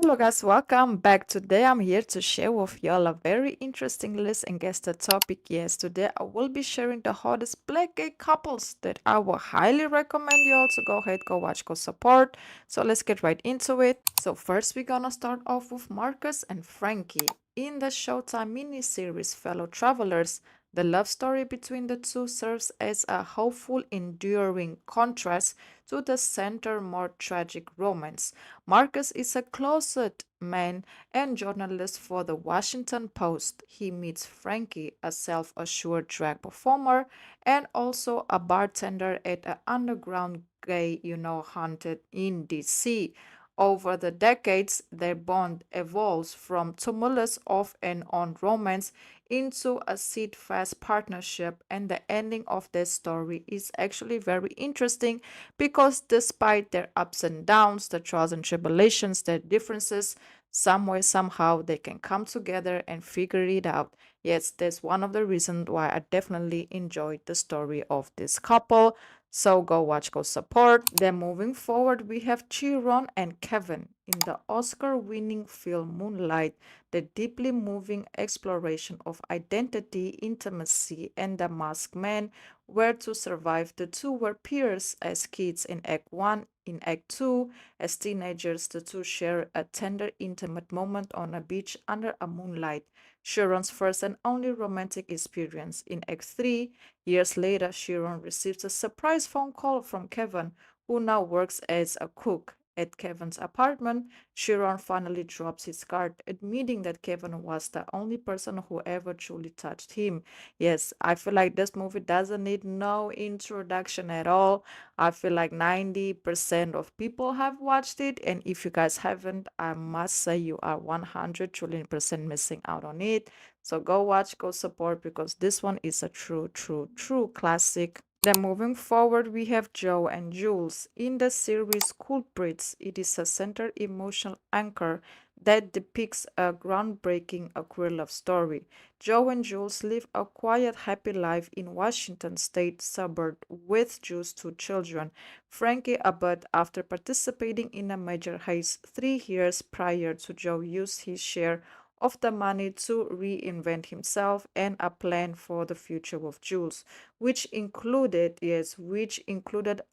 Hello guys, welcome back. Today I'm here to share with y'all a very interesting list and guess the topic. Yes, today I will be sharing the hottest black gay couples that I will highly recommend y'all to go ahead, go watch, go support. So let's get right into it. So first we're gonna start off with Marcus and Frankie. In the Showtime miniseries Fellow Travelers, the love story between the two serves as a hopeful, enduring contrast to the center more tragic romance. Marcus is a closet man and journalist for the Washington Post. He meets Frankie, a self assured drag performer and also a bartender at an underground gay, haunted in DC. Over the decades, their bond evolves from tumultuous off and on romance into a steadfast partnership, and the ending of their story is actually very interesting because despite their ups and downs, the trials and tribulations, their differences, somewhere, somehow, they can come together and figure it out. Yes, that's one of the reasons why I definitely enjoyed the story of this couple. So go watch, go support. Then moving forward, we have Chiron and Kevin in the Oscar-winning film Moonlight, the deeply moving exploration of identity, intimacy, and the masked man where to survive. The two were peers as kids in Act 1. In Act 2, as teenagers, the two share a tender, intimate moment on a beach under a moonlight, Sharon's first and only romantic experience. In Act 3, years later, Sharon receives a surprise phone call from Kevin, who now works as a cook. At Kevin's apartment, Sharon finally drops his guard, admitting that Kevin was the only person who ever truly touched him. Yes, I feel like this movie doesn't need no introduction at all. I feel like 90% of people have watched it, and if you guys haven't, I must say you are 100 trillion percent missing out on it. So go watch, go support because this one is a true, true, true classic. Then moving forward, we have Joe and Jules. In the series Culprits, it is a central emotional anchor that depicts a groundbreaking queer love story. Joe and Jules live a quiet, happy life in Washington state suburb with Jules' two children. Frankie Abbott, after participating in a major heist 3 years prior to Joe used his share of the money to reinvent himself and a plan for the future with Jules, which included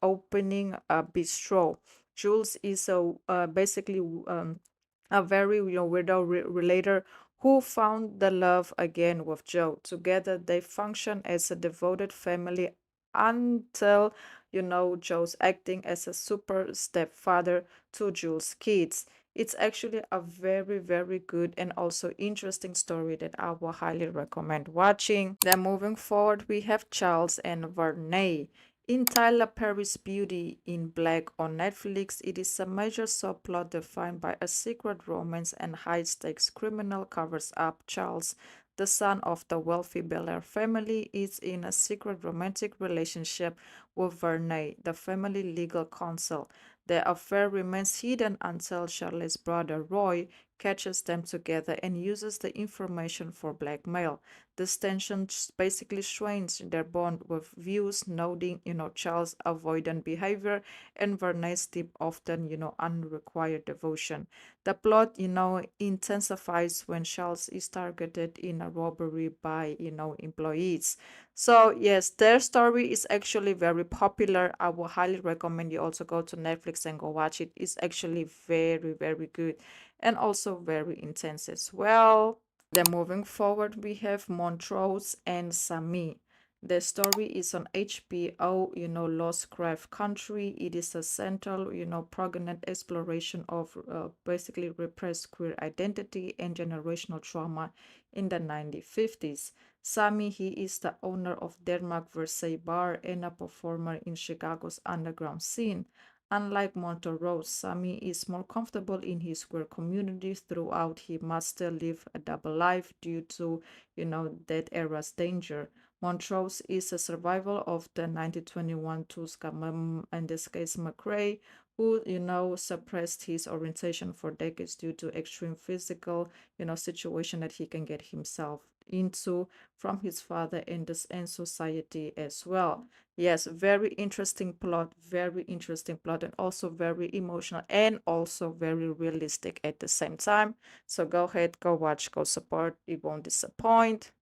opening a bistro. Jules is basically a very widow relator who found the love again with Joe. Together, they function as a devoted family until Joe's acting as a super stepfather to Jules' kids. It's actually a very, very good and also interesting story that I will highly recommend watching. Then moving forward, we have Charles and Varney. In Tyler Perry's Beauty in Black on Netflix, it is a major subplot defined by a secret romance and high-stakes criminal covers up. Charles, the son of the wealthy Belair family, is in a secret romantic relationship with Verney, the family legal counsel. Their affair remains hidden until Charlotte's brother Roy catches them together and uses the information for blackmail. This tension basically strains their bond with views noting, Charles' avoidant behavior and Vernay's deep, often, unrequired devotion. The plot, intensifies when Charles is targeted in a robbery by, employees. So yes, their story is actually very popular. I will highly recommend you also go to Netflix and go watch it. It's actually very, very good and also very intense as well. Then moving forward, we have Montrose and Sammy. The story is on HBO, Lost Craft Country. It is a central, pregnant exploration of basically repressed queer identity and generational trauma in the 1950s. Sammy, he is the owner of Denmark Versailles Bar and a performer in Chicago's underground scene. Unlike Montrose, Sammy is more comfortable in his queer community throughout. He must still live a double life due to, that era's danger. Montrose is a survival of the 1921 Tuska, in this case McRae, who, suppressed his orientation for decades due to extreme physical, situation that he can get himself into from his father in this and society as well. Yes, very interesting plot, and also very emotional and also very realistic at the same time. So go ahead, go watch, go support. It won't disappoint.